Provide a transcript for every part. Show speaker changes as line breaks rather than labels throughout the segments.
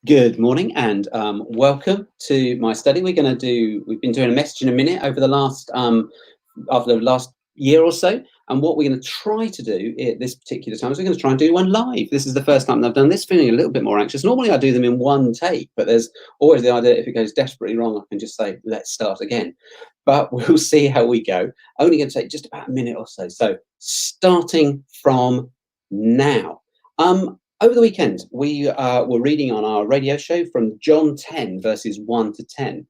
Good morning and welcome to my study. We've been doing a message in a minute over the last after the last year or so. And what we're going to try to do at this particular time is we're going to try and do one live. This is the first time that I've done this, feeling a little bit more anxious. Normally I do them in one take, but there's always the idea if it goes desperately wrong, I can just say, let's start again. But we'll see how we go. Only going to take just about a minute or so. So starting from now. Over the weekend, we were reading on our radio show from John 10, verses 1 to 10.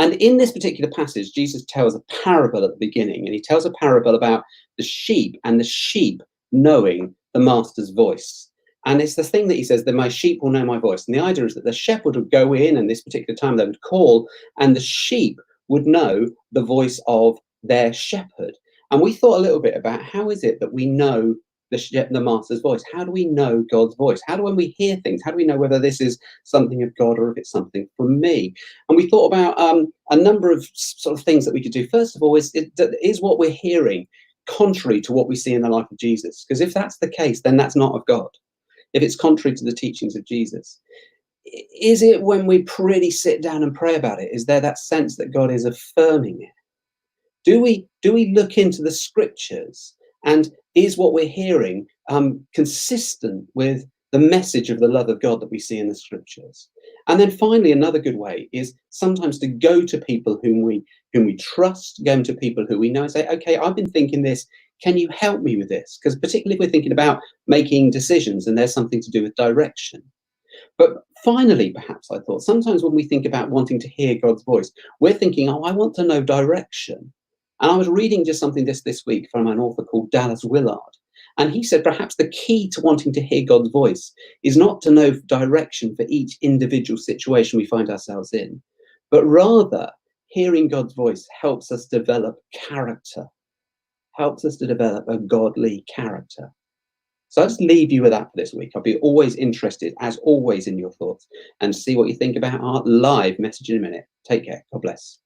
And in this particular passage, Jesus tells a parable at the beginning, and he tells a parable about the sheep and the sheep knowing the master's voice. And it's the thing that he says that my sheep will know my voice. And the idea is that the shepherd would go in, and this particular time they would call, and the sheep would know the voice of their shepherd. And we thought a little bit about how is it that we know the master's voice? How do we know God's voice? How do, when we hear things, how do we know whether this is something of God or if it's something from me? And we thought about a number of sort of things that we could do. First of all, is what we're hearing contrary to what we see in the life of Jesus? Because if that's the case, then that's not of God. If it's contrary to the teachings of Jesus, is it when we really sit down and pray about it? Is there that sense that God is affirming it? Do we look into the scriptures, and is what we're hearing consistent with the message of the love of God that we see in the scriptures? And then finally, another good way is sometimes to go to people whom we trust, going to people who we know and say, okay, I've been thinking this. Can you help me with this? Because particularly if we're thinking about making decisions and there's something to do with direction. But finally, perhaps I thought sometimes when we think about wanting to hear God's voice, we're thinking, oh, I want to know direction. And I was reading just something this week from an author called Dallas Willard. And he said perhaps the key to wanting to hear God's voice is not to know direction for each individual situation we find ourselves in, but rather hearing God's voice helps us develop character, helps us to develop a godly character. So I'll just leave you with that for this week. I'll be always interested, as always, in your thoughts and see what you think about our live message in a minute. Take care. God bless.